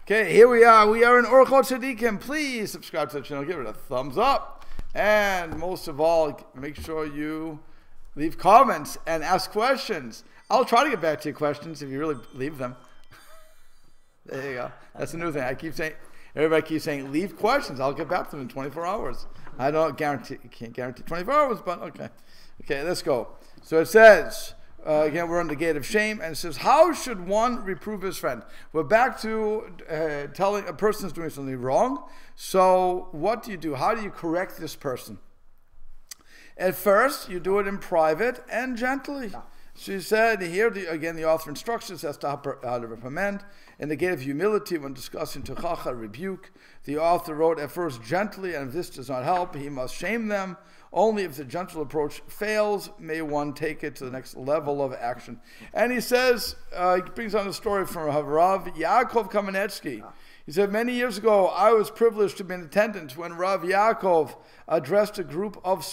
Okay, here we are. We are in Orchot Tzaddikim. Please subscribe to the channel. Give it a thumbs up. And most of all, make sure you leave comments and ask questions. I'll try to get back to your questions if you really leave them. There you go. That's a new thing. I keep saying, everybody keeps saying, leave questions. I'll get back to them in 24 hours. I don't guarantee, can't guarantee 24 hours, but okay. Okay, let's go. So it says, again, we're on the gate of shame, and it says, how should one reprove his friend? We're back to telling a person is doing something wrong. So what do you do? How do you correct this person? At first, you do it in private and gently. She said, here again, the author instructs us as to how to reprimand. In the gate of humility, when discussing tochacha, rebuke, the author wrote, at first gently, and if this does not help, he must shame them. Only if the gentle approach fails, may one take it to the next level of action. And he says, he brings on a story from Rav Yaakov Kamenetsky. He said, many years ago, I was privileged to be in attendance when Rav Yaakov addressed a group of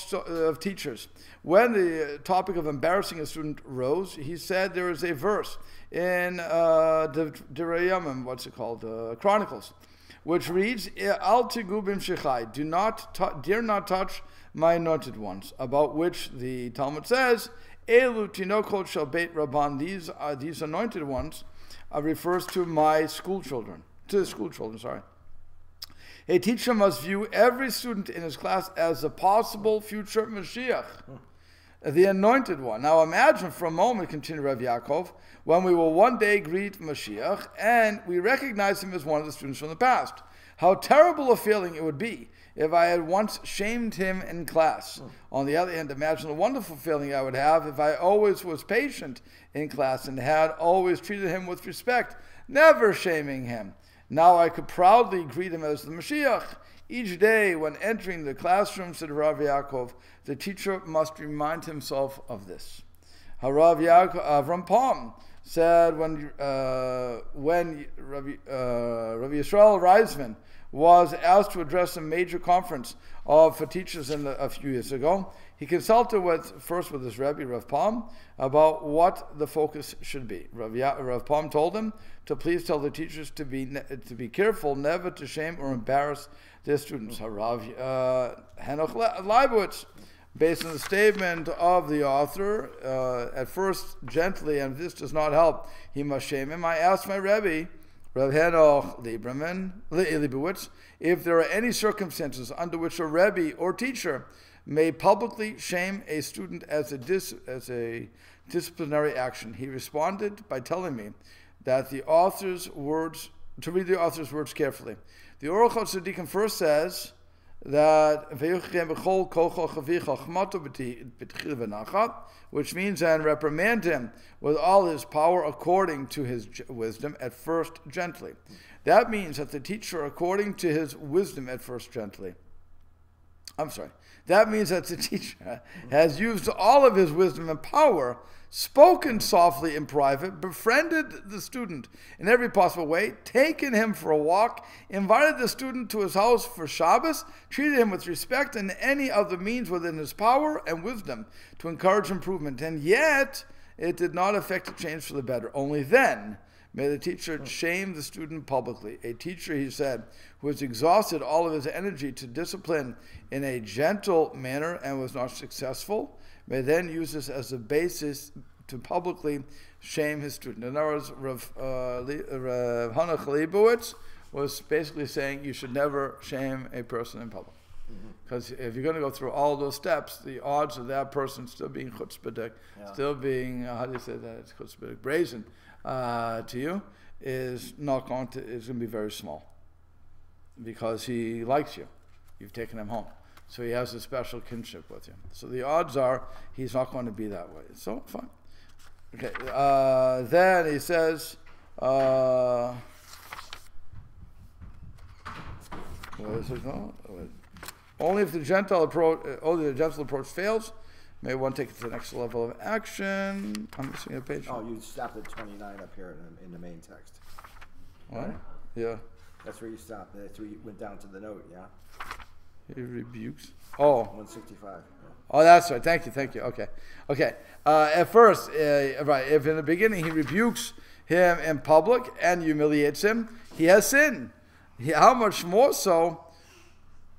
teachers. When the topic of embarrassing a student rose, he said there is a verse in the what's it called, Chronicles, which reads, Al tigu b'mshechai, dare not touch my anointed ones, about which the Talmud says, Elu tinokot shel beit rabban, these anointed ones, refers to my school children. To the school children, sorry. A teacher must view every student in his class as a possible future Mashiach, the anointed one. Now imagine for a moment, continued Rav Yaakov, when we will one day greet Mashiach and we recognize him as one of the students from the past. How terrible a feeling it would be if I had once shamed him in class. On the other hand, imagine the wonderful feeling I would have if I always was patient in class and had always treated him with respect, never shaming him. Now I could proudly greet him as the Mashiach. Each day when entering the classroom, said Rav Yaakov, the teacher must remind himself of this. Rav Avram Palm said when Rabbi Yisrael Reisman was asked to address a major conference for teachers a few years ago, he consulted first with his Rebbe, Rav Palm, about what the focus should be. Rav Palm told him to please tell the teachers to be careful never to shame or embarrass their students. Rav Henoch Leibowitz, based on the statement of the author, at first gently, and if this does not help, he must shame him. I asked my Rebbe, Rav Henoch Leibowitz, if there are any circumstances under which a Rebbe or teacher may publicly shame a student as a disciplinary action. He responded by telling me that to read the author's words carefully. The Orchot Tzaddikim first says that which means and reprimand him with all his power according to his wisdom, at first gently. That means that the teacher, according to his wisdom, at first gently. That means that the teacher has used all of his wisdom and power, spoken softly in private, befriended the student in every possible way, taken him for a walk, invited the student to his house for Shabbos, treated him with respect and any other means within his power and wisdom to encourage improvement. And yet, it did not affect a change for the better. Only then may the teacher shame the student publicly. A teacher, he said, who has exhausted all of his energy to discipline in a gentle manner and was not successful, may then use this as a basis to publicly shame his student. In other words, Rav Henoch Leibowitz was basically saying you should never shame a person in public. Because if you're going to go through all those steps, the odds of that person still being chutzpahdik, still being, how do you say that, it's chutzpahdik, brazen, to you, is going to be very small. Because he likes you. You've taken him home. So he has a special kinship with you. So the odds are he's not going to be that way. So, fine. Okay, then he says, what is it called? Only if the gentle approach fails, may one take it to the next level of action. I'm missing a page. Oh, you stopped at 29 up here in the main text. What? Right? Yeah. That's where you stopped. That's where you went down to the note, yeah? He rebukes. Oh. 165. Yeah. Oh, that's right. Thank you. Okay. At first, right, if in the beginning he rebukes him in public and humiliates him, he has sinned. How much more so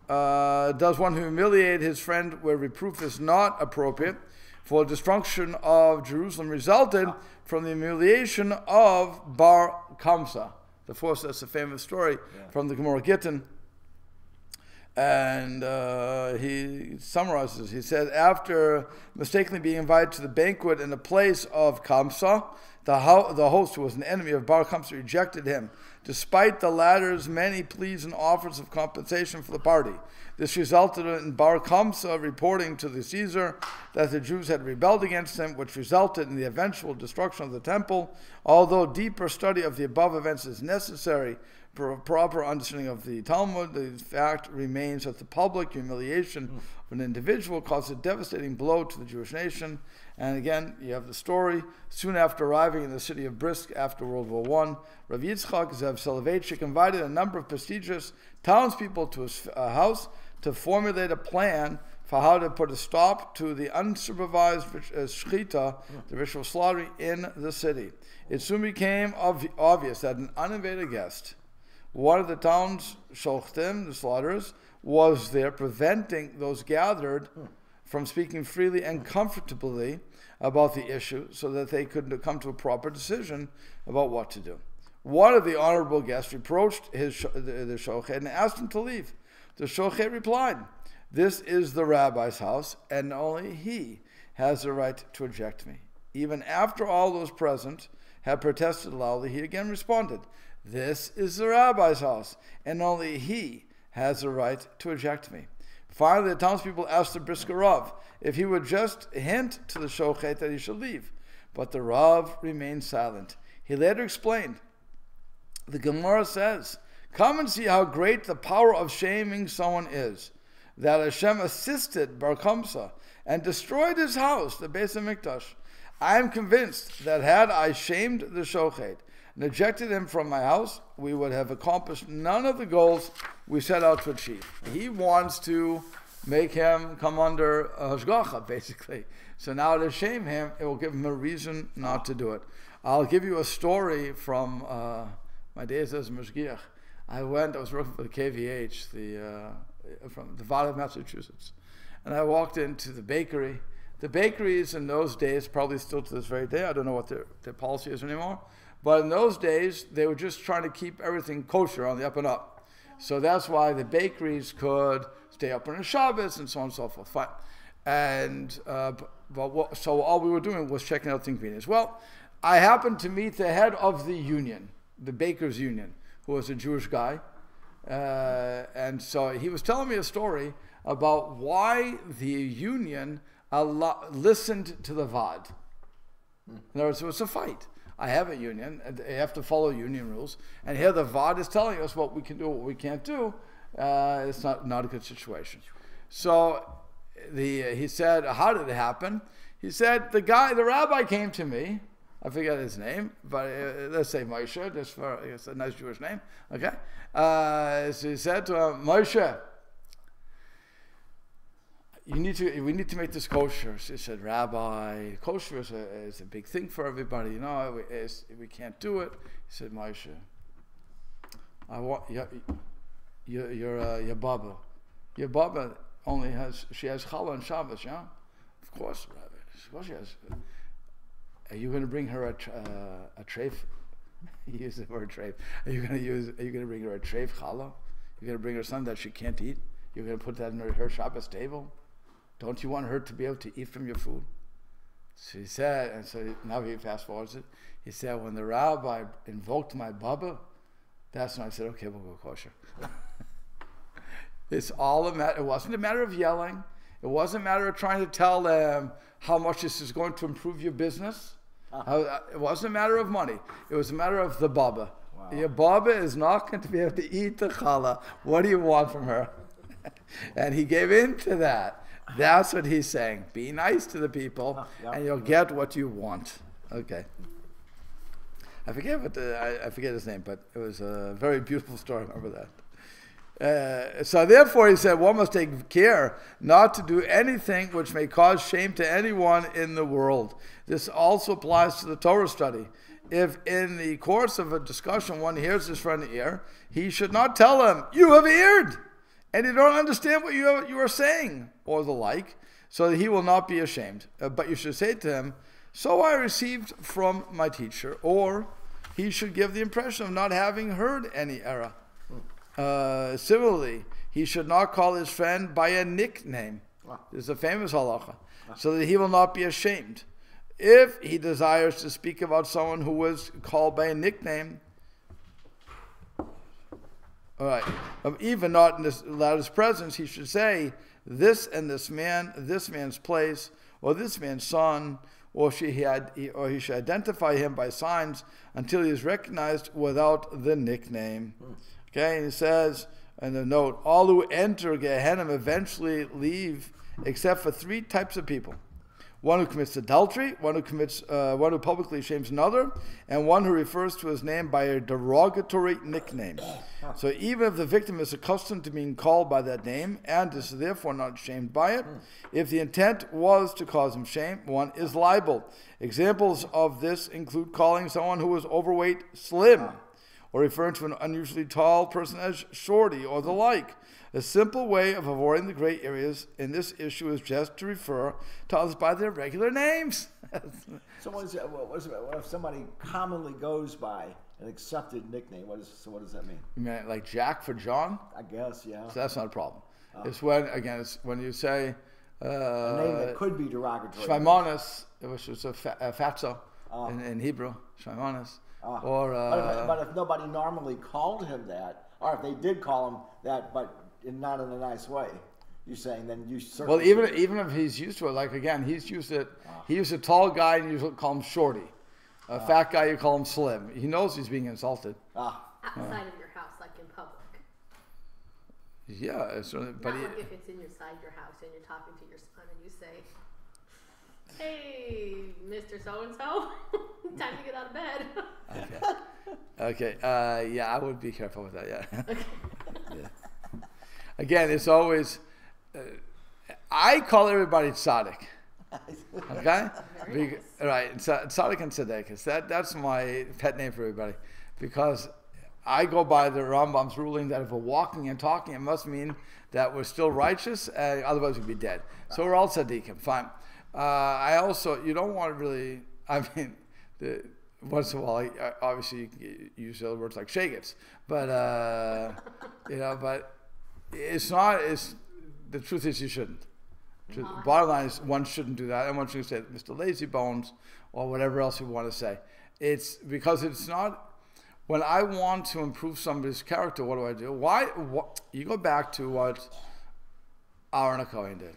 does one who humiliate his friend where reproof is not appropriate? For the destruction of Jerusalem resulted from the humiliation of Bar Kamsa. That's a famous story from the Gemara Gittin. And he summarizes. He said, after mistakenly being invited to the banquet in the place of Kamsa, the host, who was an enemy of Bar Kamsa, rejected him, despite the latter's many pleas and offers of compensation for the party. This resulted in Bar Kamsa reporting to the Caesar that the Jews had rebelled against him, which resulted in the eventual destruction of the temple. Although deeper study of the above events is necessary for a proper understanding of the Talmud, the fact remains that the public humiliation of an individual caused a devastating blow to the Jewish nation. And again, you have the story. Soon after arriving in the city of Brisk after World War I, Rav Yitzchak Zev Soloveitchik invited a number of prestigious townspeople to his house to formulate a plan for how to put a stop to the unsupervised shechita, the ritual slaughtering in the city. It soon became obvious that an uninvited guest, one of the town's shochtim, the slaughterers, was there, preventing those gathered from speaking freely and comfortably about the issue so that they could come to a proper decision about what to do. One of the honorable guests reproached the shochet and asked him to leave. The shochet replied, "This is the rabbi's house, and only he has the right to eject me." Even after all those present had protested loudly, he again responded, "This is the rabbi's house, and only he has the right to eject me." Finally, the townspeople asked the Brisker Rav if he would just hint to the shochet that he should leave, but the Rav remained silent. He later explained, the Gemara says, "Come and see how great the power of shaming someone is, that Hashem assisted Bar Kamsa and destroyed his house, the Beis HaMikdash. I am convinced that had I shamed the shochet and ejected him from my house, we would have accomplished none of the goals we set out to achieve." He wants to make him come under hashgacha, basically. So now to shame him, it will give him a reason not to do it. I'll give you a story from my days as a mashgiach. I was working for the KVH, from the Valley of Massachusetts, and I walked into the bakery. The bakeries in those days, probably still to this very day, I don't know what their policy is anymore, but in those days, they were just trying to keep everything kosher on the up and up. So that's why the bakeries could stay up on the Shabbos and so on and so forth. Fine. And so all we were doing was checking out inconvenience. Well, I happened to meet the head of the union, the bakers union, who was a Jewish guy. And so he was telling me a story about why the union listened to the Vad. In other words, it was a fight. I have a union, and they have to follow union rules. And here the Vad is telling us what we can do, what we can't do. It's not a good situation. So he said, how did it happen? He said, the rabbi came to me. I forget his name, but let's say Moshe, it's a nice Jewish name, okay? So he said to him, "Moshe, we need to make this kosher." So he said, "Rabbi, kosher is a big thing for everybody, you know, we can't do it." He said, "Moshe, I want your baba. Your baba she has challah on Shabbos, yeah? Of course, Rabbi, of course she has. Are you going to bring her a treif?" He used the word treif. Are you going to bring her a treif challah? You're going to bring her something that she can't eat? You're going to put that on her Shabbos table? Don't you want her to be able to eat from your food? So he said, and so now he fast forwards it. He said, when the rabbi invoked my baba, that's when I said, okay, we'll go kosher. It's all a matter. It wasn't a matter of yelling. It wasn't a matter of trying to tell them how much this is going to improve your business. It wasn't a matter of money. It was a matter of the baba. Wow. Your baba is not going to be able to eat the challah. What do you want from her? And he gave in to that. That's what he's saying. Be nice to the people, and you'll get what you want. Okay. I forget his name, but it was a very beautiful story. I remember that. So therefore, he said, one must take care not to do anything which may cause shame to anyone in the world. This also applies to the Torah study. If in the course of a discussion one hears his friend err, he should not tell him, "You have erred, and you don't understand what you are saying," or the like, so that he will not be ashamed. But you should say to him, "So I received from my teacher," or he should give the impression of not having heard any error. Similarly, he should not call his friend by a nickname. This is a famous halacha, so that he will not be ashamed. If he desires to speak about someone who was called by a nickname, all right, even not in this latter's presence, he should say, "This and this man, this man's place, or this man's son," or he should identify him by signs until he is recognized without the nickname. Okay, and he says in the note, all who enter Gehenna eventually leave, except for 3 types of people: one who commits adultery, one who publicly shames another, and one who refers to his name by a derogatory nickname. So even if the victim is accustomed to being called by that name and is therefore not shamed by it, if the intent was to cause him shame, one is liable. Examples of this include calling someone who is overweight slim, or referring to an unusually tall person as shorty, or the like. A simple way of avoiding the gray areas in this issue is just to refer to others by their regular names. So what if somebody commonly goes by an accepted nickname? What does that mean? You mean like Jack for John? I guess, yeah. So that's not a problem. It's when you say a name that could be derogatory. Shmaimonis, which is a fatso in Hebrew, Shmaimonis. But if nobody normally called him that, or if they did call him that, but not in a nice way, you're saying then you certainly... Well, even if he's used to it, like again, he's used it. He's a tall guy, and you call him shorty. A fat guy, you call him slim. He knows he's being insulted. Outside of your house, like in public. Yeah, but Not like if it's inside your house and you're talking to your son and you say, "Hey, Mr. So-and-so, time to get out of bed." Okay. Yeah, I would be careful with that. Yeah. Yeah. Again, it's always. I call everybody tzaddik. Okay. Right. Tzaddik and tzedekah. That's my pet name for everybody, because I go by the Rambam's ruling that if we're walking and talking, it must mean that we're still righteous. Otherwise, we'd be dead. So we're all tzaddikim. Fine. I also, you don't want to really, once in a while, obviously you use other words like shagets, but, but it's not, the truth is you shouldn't. Bottom line is one shouldn't do that, and one should say Mr. Lazy Bones or whatever else you want to say. It's because it's not, when I want to improve somebody's character, what do? You go back to what Aaron HaKohen did.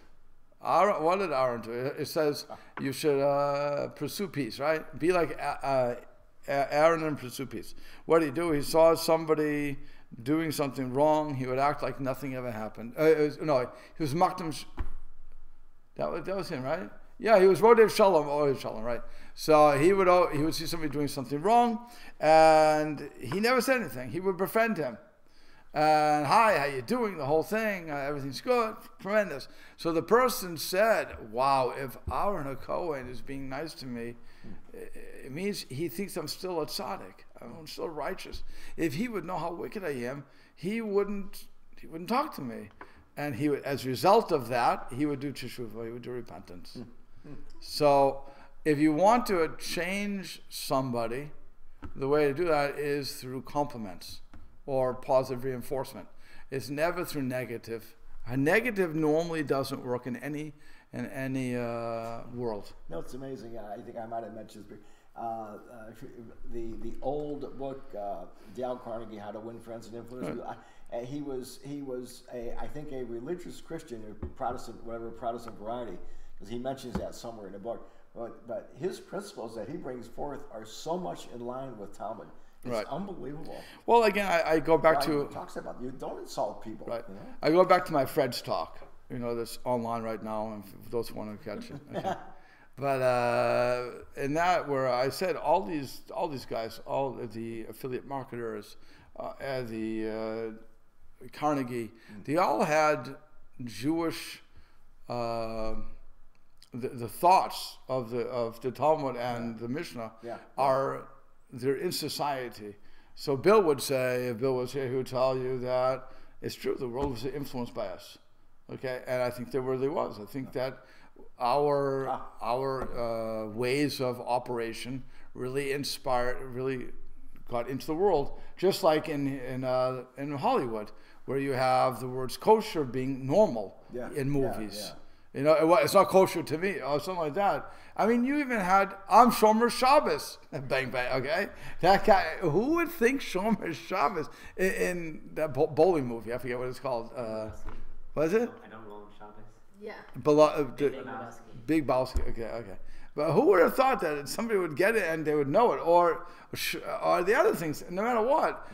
What did Aaron do? It says you should pursue peace, right? Be like Aaron and pursue peace. What did he do? He saw somebody doing something wrong. He would act like nothing ever happened. He was Makdam. That was him, right? Yeah, he was Rodev Shalom, right? So he would see somebody doing something wrong, and he never said anything. He would befriend him. And hi, how you doing? The whole thing, everything's good, tremendous. So the person said, "Wow, if Aaron HaKohen is being nice to me, it means he thinks I'm still a tzaddik. I'm still righteous. If he would know how wicked I am, he wouldn't talk to me." And he would, as a result of that, he would do teshuvah, he would do repentance. So if you want to change somebody, the way to do that is through compliments or positive reinforcement. It's never through negative. A negative normally doesn't work in any world. No, it's amazing. I think I might have mentioned this. The old book, Dale Carnegie, How to Win Friends and Influence. Right. He was I think a religious Christian or Protestant, whatever Protestant variety, because he mentions that somewhere in the book. But his principles that he brings forth are so much in line with Talmud. It's unbelievable. Well, again, I go back to... He talks about, you don't insult people. Right. You know? I go back to my Fred's talk, that's online right now, and for those who want to catch it. Okay. But in that, where I said all these guys, all of the affiliate marketers, the Carnegie, they all had Jewish... the thoughts of the Talmud and the Mishnah are they're in society. So Bill would say, if Bill was here, he would tell you that it's true, the world was influenced by us. Okay, and I think there really was. I think that our ways of operation really got into the world, just like in Hollywood, where you have the words kosher being normal in movies. You know, it's not kosher to me, or something like that. I mean, you even had, I'm Shomer Shabbos, bang bang, okay? That guy, who would think Shomer Shabbos in that bowling movie? I forget what it's called. What is it? I don't know Shabbos. Yeah. Big Bowski. Okay. But who would have thought that somebody would get it and they would know it? Or the other things, no matter what,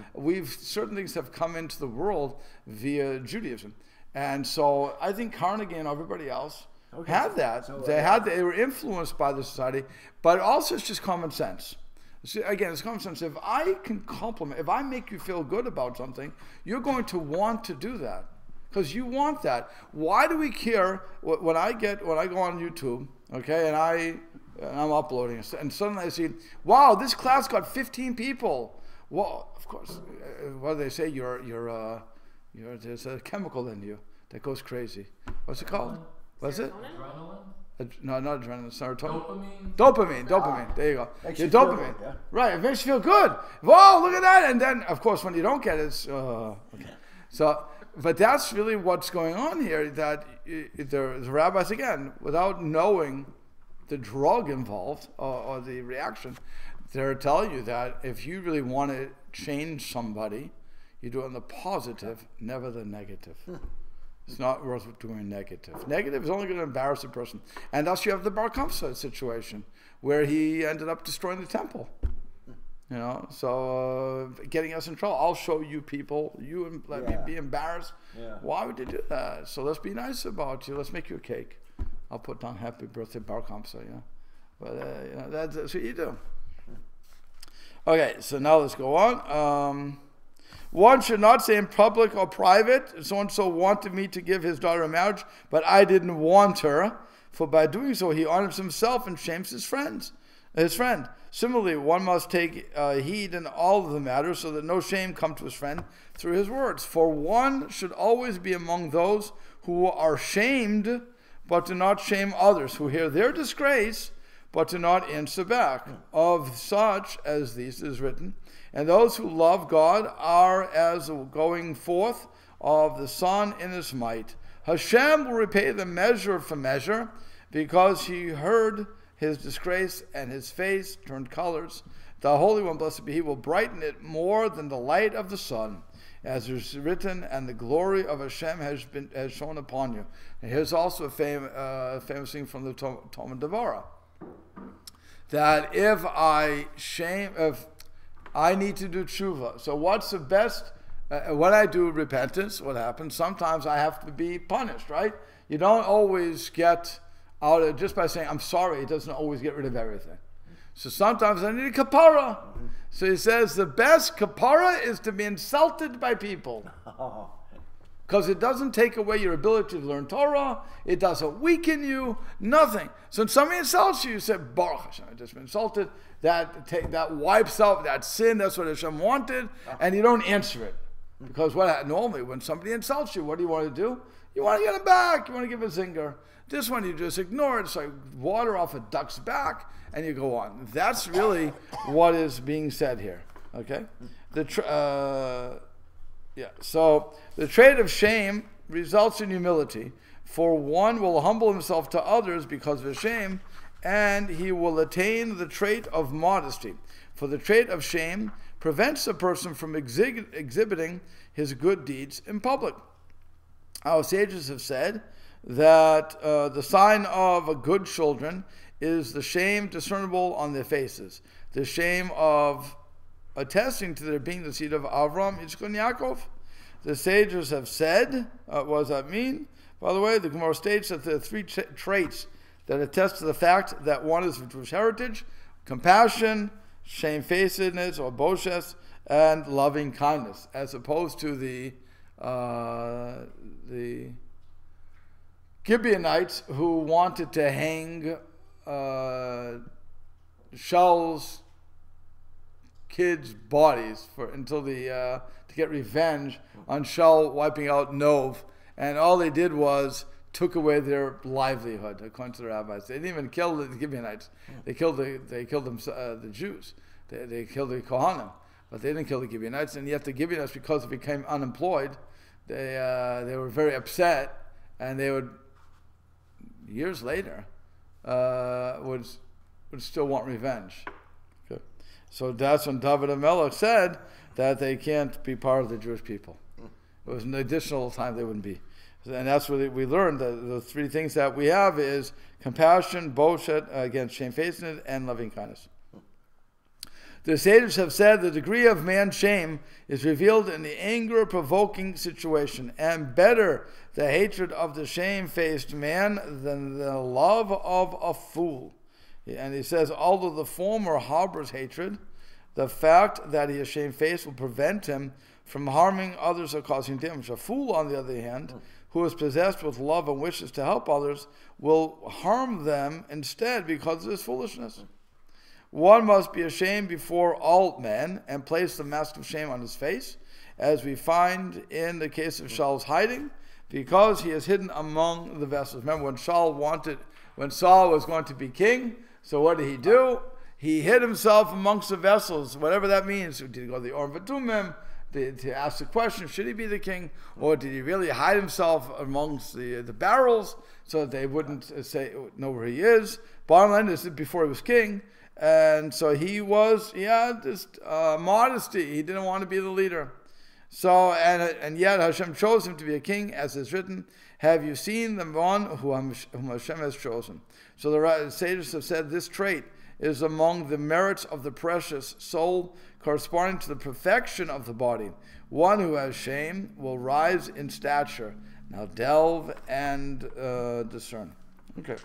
certain things have come into the world via Judaism. And so I think Carnegie and everybody else had that. So, they were influenced by the society, but also it's just common sense. See, again, it's common sense. If I can compliment, if I make you feel good about something, you're going to want to do that because you want that. Why do we care when I go on YouTube, okay, and I'm uploading, and suddenly I see, wow, this class got 15 people. Well, of course, what do they say? There's a chemical in you that goes crazy. What's it called? What's it? Adrenaline? No, not adrenaline. Serotonin. Dopamine. Dopamine. There you go. Your feel dopamine. good, yeah. Right. It makes you feel good. Whoa, look at that. And then, of course, when you don't get it, it's okay. So, but that's really what's going on here. That the rabbis, again, without knowing the drug involved or the reaction, they're telling you that if you really want to change somebody, you do it in the positive, never the negative. It's not worth doing negative. Negative is only going to embarrass a person. And thus you have the Bar Kamsa situation, where he ended up destroying the temple. You know, so getting us in trouble. I'll show you people, let me be embarrassed. Yeah. Why would you do that? So let's be nice about you. Let's make you a cake. I'll put down happy birthday Bar Kamsa, But that's what you do. Okay, so now let's go on. One should not say in public or private, so-and-so wanted me to give his daughter in marriage, but I didn't want her. For by doing so, he honors himself and shames his friend. Similarly, one must take heed in all of the matters so that no shame come to his friend through his words. For one should always be among those who are shamed, but do not shame others, who hear their disgrace, but do not answer back. Of such as these is written, and those who love God are as the going forth of the sun in his might. Hashem will repay them measure for measure, because he heard his disgrace and his face turned colors. The Holy One, blessed be he, will brighten it more than the light of the sun, as is written, and the glory of Hashem has shone upon you. And here's also a famous thing from the Talmud Devorah, that if I need to do tshuva. So what's the best, when I do repentance, what happens? Sometimes I have to be punished, right? You don't always get out of, just by saying I'm sorry, it doesn't always get rid of everything. So sometimes I need a kapara. So he says the best kapara is to be insulted by people. Because it doesn't take away your ability to learn Torah. It doesn't weaken you. Nothing. So when somebody insults you, you say, Baruch Hashem, I just been insulted. That wipes out that sin. That's what Hashem wanted. And you don't answer it. Because normally when somebody insults you, what do you want to do? You want to get them back. You want to give a zinger. This one you just ignore it. It's like water off a duck's back. And you go on. That's really what is being said here. Okay? So the trait of shame results in humility, for one will humble himself to others because of his shame, and he will attain the trait of modesty. For the trait of shame prevents a person from exhibiting his good deeds in public. Our sages have said that the sign of a good children is the shame discernible on their faces, the shame of attesting to their being the seed of Avram, Yitzchak, and Yaakov. The sages have said, what does that mean? By the way, the Gemara states that there are three traits that attest to the fact that one is of Jewish heritage: compassion, shamefacedness or boshes, and loving kindness, as opposed to the Gibeonites who wanted to hang shells kids' bodies until to get revenge on Shaul wiping out Nov, and all they did was took away their livelihood, according to the rabbis. They didn't even kill the Gibeonites. They killed the Jews. They killed the Kohanim, but they didn't kill the Gibeonites. And yet the Gibeonites, because they became unemployed, they were very upset, and they would years later would still want revenge. Okay. So that's when David HaMelech said that they can't be part of the Jewish people. It was an additional time they wouldn't be. And that's what we learned. The three things that we have is compassion, boshet, against shamefacedness, and loving kindness. The sages have said the degree of man's shame is revealed in the anger-provoking situation, and better the hatred of the shamefaced man than the love of a fool. And he says, although the former harbors hatred, the fact that he is shamefaced will prevent him from harming others or causing damage. A fool, on the other hand, who is possessed with love and wishes to help others, will harm them instead because of his foolishness. One must be ashamed before all men and place the mask of shame on his face, as we find in the case of Shaul's hiding, because he is hidden among the vessels. Remember when Saul was going to be king, so what did he do? He hid himself amongst the vessels, whatever that means. Did he go to the Orchot to ask the question, should he be the king? Or did he really hide himself amongst the barrels so that they wouldn't know where he is? Bottom line, this is before he was king. And so he had this modesty. He didn't want to be the leader. So, and yet Hashem chose him to be a king, as is written, have you seen the one whom Hashem has chosen? So the sages have said this trait is among the merits of the precious soul, corresponding to the perfection of the body. One who has shame will rise in stature. Now delve and discern. Okay.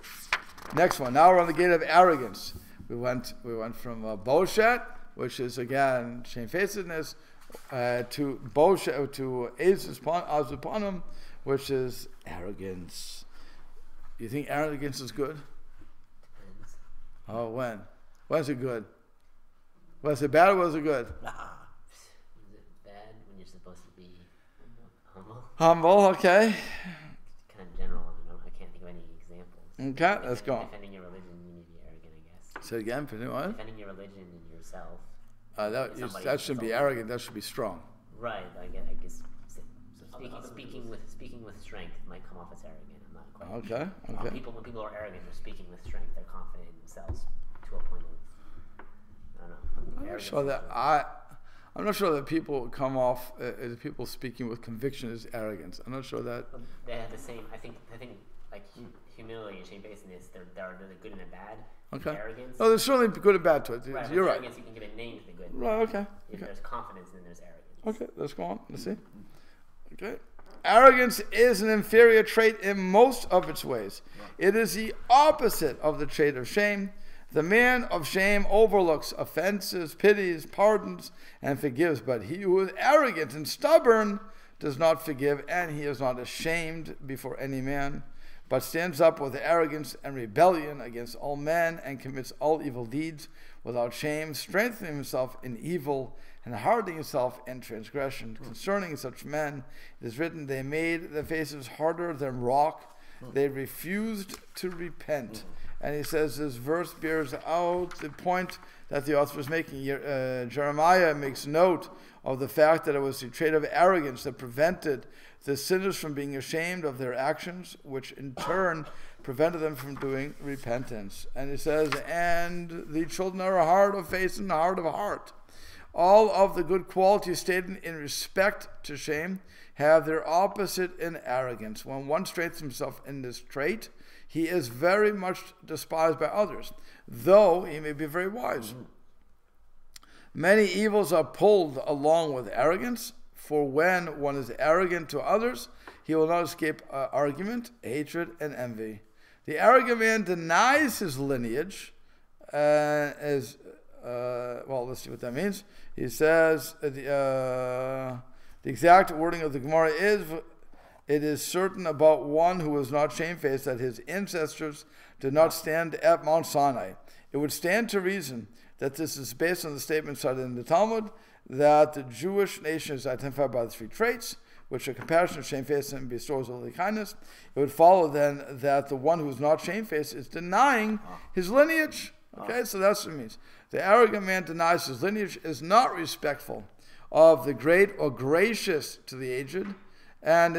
Next one. Now we're on the gate of arrogance. We went from boshet, which is again shamefacedness, to boshet, to azupanim, which is arrogance. You think arrogance is good? Depends. Oh, when? When's it good? Was it bad or was it good? Is it bad when you're supposed to be humble? Humble, okay. Kind of general. I can't think of any examples. Okay, let's go. Defending your religion, you need to be arrogant, I guess. Say it again, for what? Defending your religion and yourself. That shouldn't be arrogant. That should be strong. Right. I guess. So speaking with strength might come off as arrogant. I'm not quite Okay. sure. Okay. When people are arrogant, they're speaking with strength. They're confident in themselves to a point of. I don't know. I'm not sure that people come off as people speaking with conviction is arrogance. I'm not sure that. They have the same. I think like humility and shamefacedness. They're good and bad. Okay. Arrogance. Oh, there's certainly good and bad to it. Right, You're right. Arrogance, you can give it names. The good. And Right. bad. Okay. If there's confidence, then there's arrogance. Okay. Let's go on. Let's see. Okay. Arrogance is an inferior trait in most of its ways. It is the opposite of the trait of shame. The man of shame overlooks offenses, pities, pardons, and forgives. But he who is arrogant and stubborn does not forgive, and he is not ashamed before any man, but stands up with arrogance and rebellion against all men and commits all evil deeds without shame, strengthening himself in evil and hardening himself in transgression. Concerning such men, it is written, they made their faces harder than rock. They refused to repent. And he says this verse bears out the point that the author is making. Jeremiah makes note of the fact that it was the trait of arrogance that prevented the sinners from being ashamed of their actions, which in turn prevented them from doing repentance. And he says, and the children are hard of face and hard of heart. All of the good qualities stated in respect to shame have their opposite in arrogance. When one strengthens himself in this trait, he is very much despised by others, though he may be very wise. Many evils are pulled along with arrogance, for when one is arrogant to others, he will not escape argument, hatred, and envy. The arrogant man denies his lineage, well, let's see what that means. He says, the exact wording of the Gemara is, it is certain about one who was not shamefaced that his ancestors did not stand at Mount Sinai. It would stand to reason that this is based on the statement cited in the Talmud that the Jewish nation is identified by the 3 traits, which are compassion, shamefacedness, and bestowals kindness. It would follow then that the one who is not shamefaced is denying his lineage. Okay, so that's what it means. The arrogant man denies his lineage, is not respectful of the great or gracious to the aged, and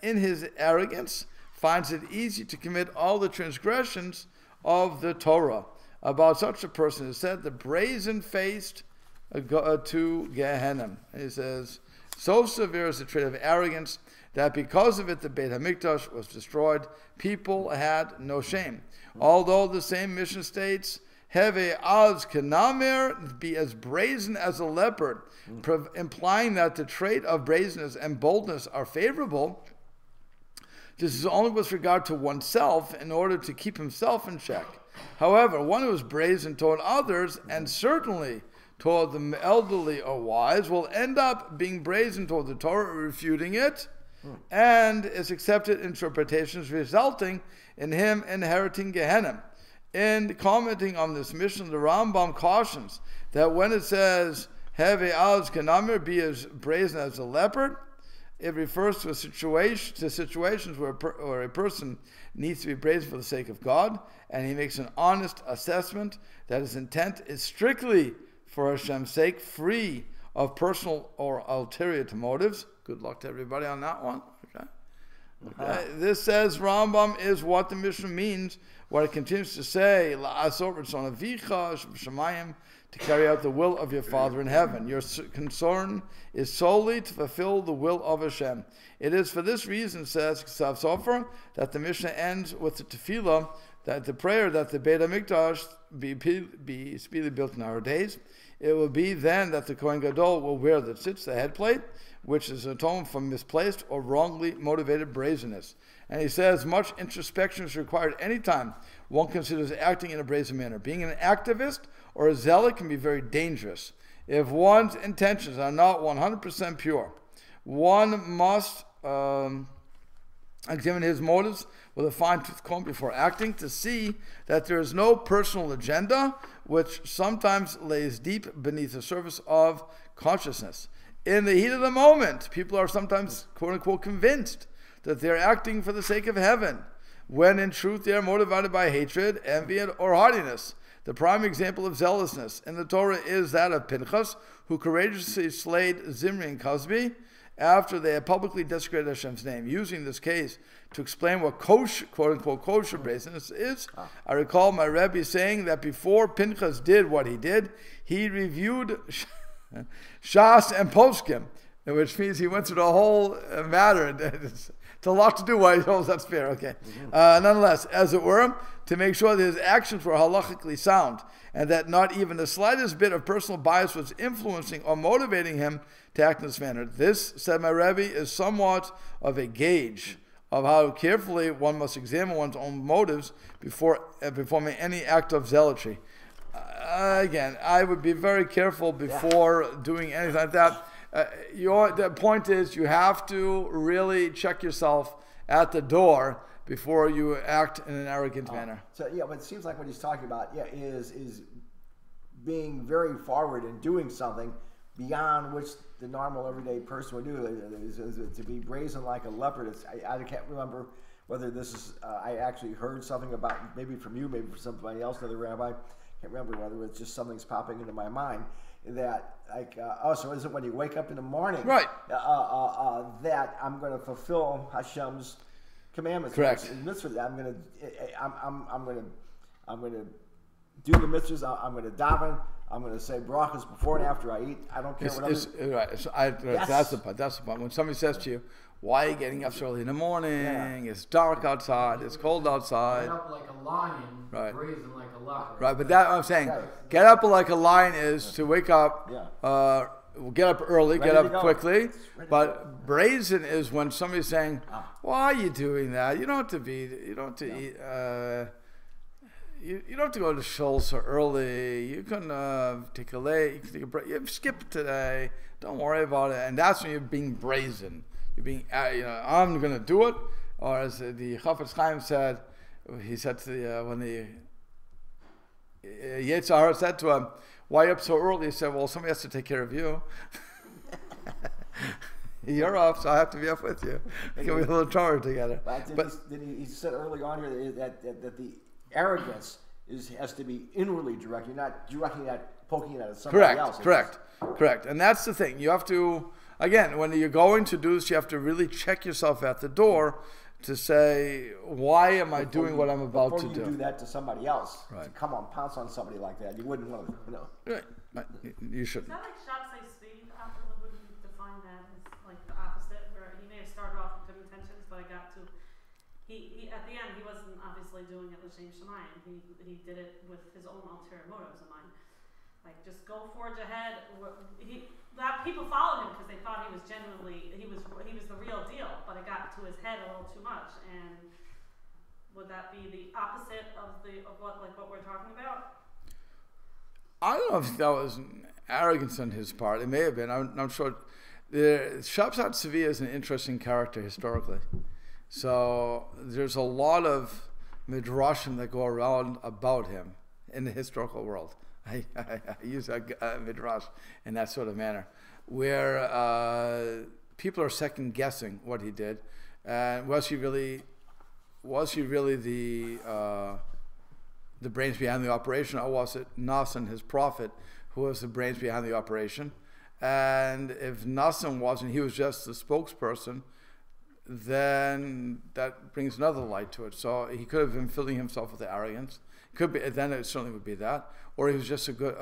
in his arrogance finds it easy to commit all the transgressions of the Torah. About such a person is said the brazen-faced to Gehenna. And he says, so severe is the trait of arrogance that because of it the Beit HaMikdash was destroyed. People had no shame. Although the same mission states, Heve az kenamer, be as brazen as a leopard, implying that the trait of brazenness and boldness are favorable. This is only with regard to oneself in order to keep himself in check. However, one who is brazen toward others, and certainly toward the elderly or wise, will end up being brazen toward the Torah, refuting it, and its accepted interpretations, resulting in him inheriting Gehenna. In commenting on this mission, the Rambam cautions that when it says, Have az kanamir, be as brazen as a leopard, it refers to situations where a person needs to be brazen for the sake of God, and he makes an honest assessment that his intent is strictly for Hashem's sake, free of personal or ulterior motives. Good luck to everybody on that one. Okay. This says Rambam is what the Mishnah means. What it continues to say, to carry out the will of your Father in heaven. Your concern is solely to fulfill the will of Hashem. It is for this reason, says Ksav Sofer, that the Mishnah ends with the tefillah, that the prayer that the Beit HaMikdash be speedily built in our days. It will be then that the Kohen Gadol will wear the tzitz, the headplate, which is atonement from misplaced or wrongly motivated brazenness. And he says, much introspection is required anytime one considers acting in a brazen manner. Being an activist or a zealot can be very dangerous. If one's intentions are not 100% pure, one must examine his motives with a fine-tooth comb before acting to see that there is no personal agenda, which sometimes lays deep beneath the surface of consciousness. In the heat of the moment, people are sometimes, quote-unquote, convinced that they're acting for the sake of heaven, when in truth they are motivated by hatred, envy, or haughtiness. The prime example of zealousness in the Torah is that of Pinchas, who courageously slayed Zimri and Cosby after they had publicly desecrated Hashem's name. Using this case to explain what kosher, quote-unquote, kosher brazenness is, I recall my Rebbe saying that before Pinchas did what he did, he reviewed Shas and Poskim, which means he went through the whole matter. It's a lot to do while he holds that spear. Okay. Nonetheless, as it were, to make sure that his actions were halachically sound and that not even the slightest bit of personal bias was influencing or motivating him to act in this manner. This, said my Rebbe, is somewhat of a gauge of how carefully one must examine one's own motives before performing any act of zealotry. Again, I would be very careful before doing anything like that. The point is, you have to really check yourself at the door before you act in an arrogant manner. So yeah, but it seems like what he's talking about, is being very forward and doing something beyond which the normal everyday person would do. Is to be brazen like a leopard. I can't remember whether this is. I actually heard something about, maybe from you, maybe from somebody else, another rabbi. Can't remember whether it's just something's popping into my mind. That so is it when you wake up in the morning, right? That I'm going to fulfill Hashem's commandments. Correct. Mitzvahs. I'm going to do the mitzvahs. I'm going to daven. I'm going to say brachas before and after I eat. I don't care what that's the point. That's the point. When somebody says to you, "Why are you getting up so early in the morning? Yeah. It's dark outside. It's cold outside." Get up like a lion, right? Brazen like a leopard. Right, but that I'm saying, get up like a lion is to wake up. Yeah. Get up early, get up quickly. But brazen is when somebody's saying, "Why are you doing that? You don't have to be. You don't have to eat." You don't have to go to shul so early. You can take a late. You can take a break. You skip today. Don't worry about it. And that's when you're being brazen. You're being, I'm going to do it. Or as the Chafetz Chaim said, he said to Yetzer Hara said to him, "Why are you up so early?" He said, "Well, somebody has to take care of you." You're up, so I have to be up with you. Can we a little trouble together? But he said early on here that the arrogance has to be inwardly directed, not directing at, poking at somebody else. Correct. And that's the thing. You have to, again, when you're going to do this, you have to really check yourself at the door to say, why am I doing what I'm about to do? Before you do that to somebody else, right. to come on, pounce on somebody like that, you wouldn't want to, Right. You shouldn't. Is that like Shabtai Tzvi? After the would you define that as like the opposite, where he may have started off with good intentions, but I got to, he at the end, he wasn't obviously doing it l'shem shamayim. He did it with his own ulterior motives in mind. Like, just go forge ahead. People followed him because they thought he was genuinely, he was the real deal, but it got to his head a little too much. And would that be the opposite of what we're talking about? I don't know if that was arrogance on his part. It may have been. I'm sure. Shabtai Tzvi is an interesting character historically. So there's a lot of midrashim that go around about him in the historical world. I use a midrash in that sort of manner, where people are second guessing what he did, and was he really the brains behind the operation, or was it Nassan, his prophet, who was the brains behind the operation? And if Nassan wasn't, he was just the spokesperson, then that brings another light to it. So he could have been filling himself with arrogance. Could be, then it certainly would be that, or he was just a good,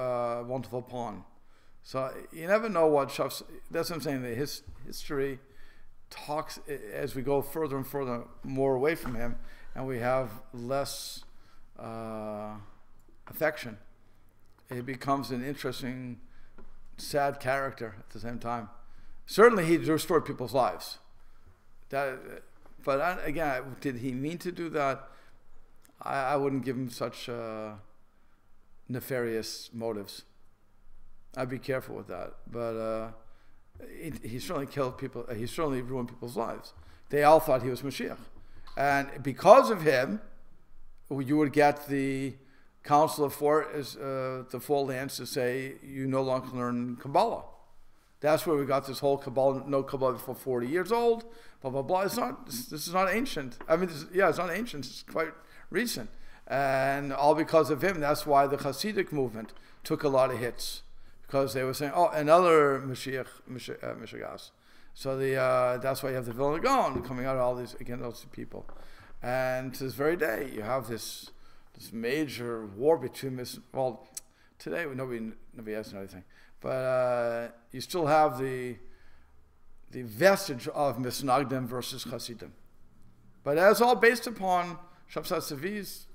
wonderful pawn. So you never know what Shafs. That's what I'm saying. That his history talks as we go further and further more away from him, and we have less affection. It becomes an interesting, sad character at the same time. Certainly, he restored people's lives. But again, did he mean to do that? I wouldn't give him such nefarious motives. I'd be careful with that. But he certainly killed people. He certainly ruined people's lives. They all thought he was Mashiach. And because of him, you would get the Council of the Four Lands to say, you no longer learn Kabbalah. That's where we got this whole Kabbalah, no Kabbalah before 40 years old, blah, blah, blah. This is not ancient. I mean, it's not ancient. It's quite recent. And all because of him. That's why the Hasidic movement took a lot of hits. Because they were saying, oh, another Mashiach. So that's why you have the Vilna Gaon coming out of all these, again, those people. And to this very day, you have this major war between today nobody has anything. But you still have the vestige of Misnagdim versus Hasidim. But that's all based upon Shabtai Tzvi's,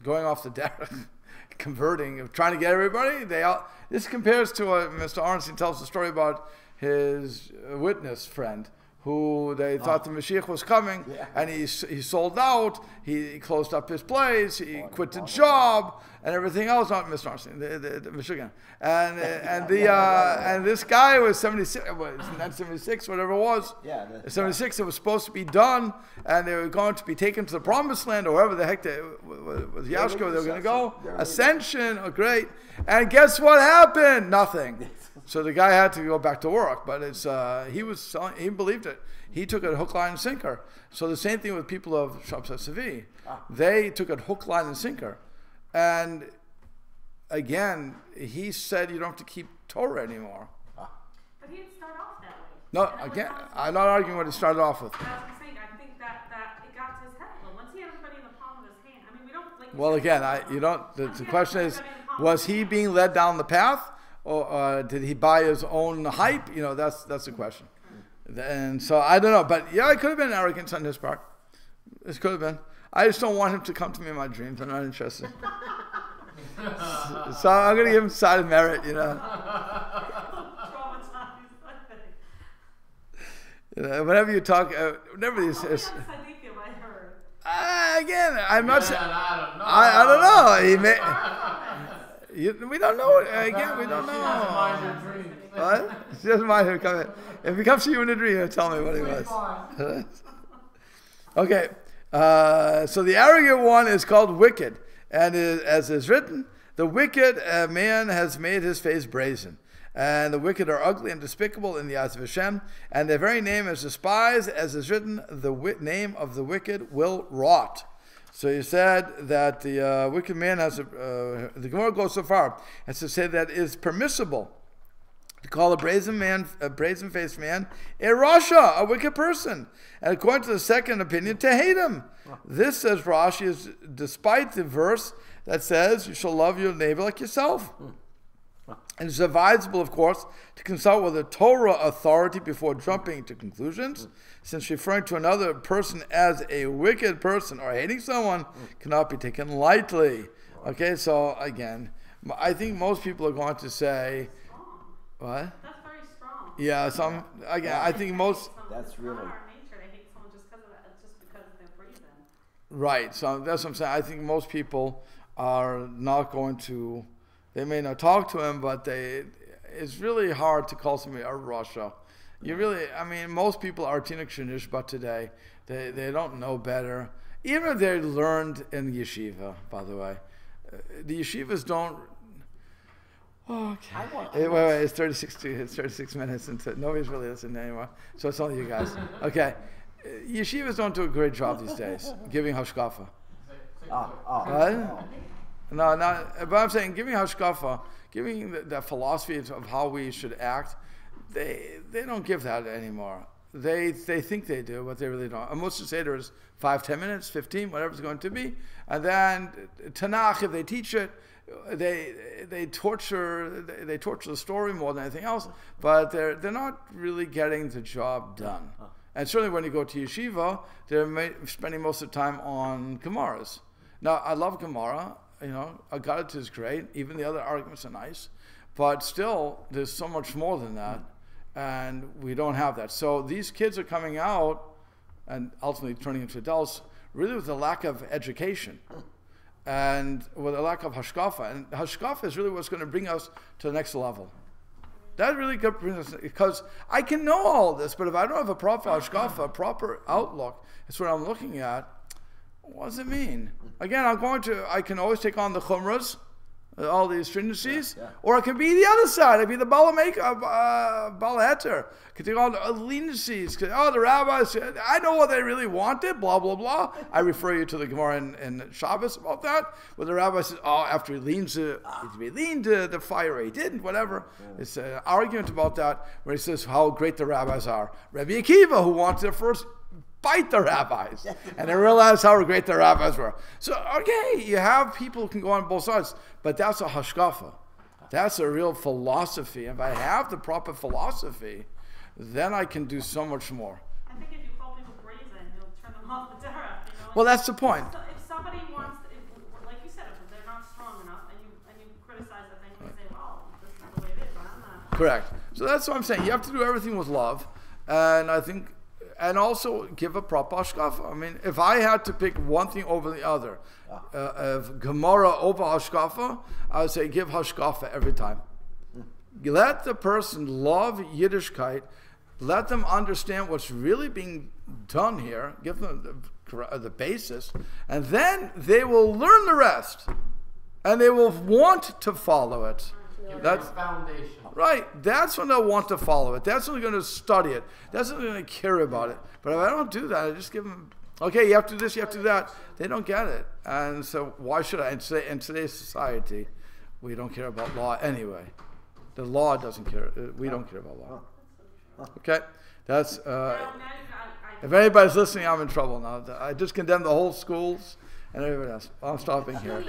going off the derech, converting, trying to get everybody. This compares to what Mr. Arnstein tells the story about his witness friend, who they thought the Mashiach was coming, and he sold out, he closed up his place, he quit the job, and everything else. Not Mr. Arnstein, the Michigan, and this guy was 76, not 76, whatever it was. 76. It was supposed to be done, and they were going to be taken to the Promised Land, or wherever the heck was Yashko. They were going to go Ascension. Oh, great! And guess what happened? Nothing. So the guy had to go back to work, but he believed it. He took it hook, line, and sinker. So the same thing with people of Shabtai Tzvi. They took it hook, line, and sinker. And again, he said you don't have to keep Torah anymore. But he didn't start off that way. No, again, I'm not arguing what he started off with. That's what I'm saying. I think that it got to his head. Well, once he had everybody in the palm of his hand, I mean, we don't like. Well, again, the question is, was he being led down the path? Or did he buy his own hype? That's the question. And so I don't know, but it could have been arrogance on his part. It could have been. I just don't want him to come to me in my dreams. I'm not interested. So I'm going to give him side of merit, whenever you talk, whenever he says. Again, I'm not saying. I don't know. He may. We don't know. Again, we don't know. What? He doesn't mind him coming. If he comes to you in a dream, he'll tell me what he was. Okay. So the arrogant one is called wicked. And as is written, the wicked man has made his face brazen. And the wicked are ugly and despicable in the eyes of Hashem. And their very name is despised. As is written, the name of the wicked will rot. So you said that the wicked man has the Gemara goes so far as to say that it is permissible to call a brazen-faced man, a rasha, a wicked person. And according to the second opinion, to hate him. This, says Rashi, is despite the verse that says, you shall love your neighbor like yourself. And it's advisable, of course, to consult with a Torah authority before jumping to conclusions, since referring to another person as a wicked person or hating someone cannot be taken lightly. Okay, so again, I think most people are going to say, what? That's very strong. Yeah, I think most... That's really... It's not our nature to hate someone just because of that, just because they're breathing. Right, so that's what I'm saying. I think most people are not going to... They may not talk to him, but it's really hard to call somebody a rasha. You really, I mean, most people are Tinik Shenishba today. They don't know better. Even if they learned in yeshiva, by the way. The yeshivas don't... Okay. Wait, it's 36 minutes into nobody's really listening anymore. So it's only you guys. Okay. Yeshivas don't do a great job these days, giving hashkafa. What? No, but I'm saying giving hashkafa, giving the philosophy of how we should act, they don't give that anymore. They think they do, but they really don't. And most of the Seder is 5, 10 minutes, 15, whatever it's going to be. And then Tanakh, if they teach it, they torture the story more than anything else, but they're not really getting the job done. And certainly when you go to yeshiva, they're spending most of the time on Gemaras. Now, I love Gemara. You know, Agadat is great. Even the other arguments are nice. But still, there's so much more than that. And we don't have that. So these kids are coming out and ultimately turning into adults really with a lack of education and with a lack of hashkafa. And hashkafa is really what's going to bring us to the next level. That really brings us, because I can know all this, but if I don't have a proper hashkafa, a proper outlook, that's what I'm looking at. What does it mean? Again, I can always take on the chumras, all these stringencies, or I can be the other side. I can be the Baal Heter. I can take on the leniencies. The rabbis, I know what they really wanted, blah, blah, blah. I refer you to the Gemara in Shabbos about that, where the rabbi says, after he leans to the fire, he didn't, whatever. It's an argument about that, where he says how great the rabbis are. Rabbi Akiva, who wanted to first bite the rabbis, and they realized how great the rabbis were. So, okay, you have people who can go on both sides, but that's a hashkafa. That's a real philosophy. If I have the proper philosophy, then I can do so much more. I think if you call people brazen, you'll turn them off the derech. You know? Well, that's the point. So if somebody wants, like you said, if they're not strong enough, and you criticize that thing, and you say, well, this is the way it is, but I'm not. Correct. So that's what I'm saying. You have to do everything with love, and I think... And also give a proper hashkafa. I mean, if I had to pick one thing over the other, of Gemara over hashkafa, I would say give hashkafa every time. Let the person love Yiddishkeit. Let them understand what's really being done here. Give them the basis. And then they will learn the rest. And they will want to follow it. That's foundation. Right. That's when they'll want to follow it. That's when they're going to study it. That's when they're going to care about it. But if I don't do that, I just give them, okay, you have to do this, you have to do that. They don't get it. And so why should I? In today's society, we don't care about law anyway. The law doesn't care. We don't care about law. Okay? That's, if anybody's listening, I'm in trouble now. I just condemned the whole schools and everybody else. I'm stopping here.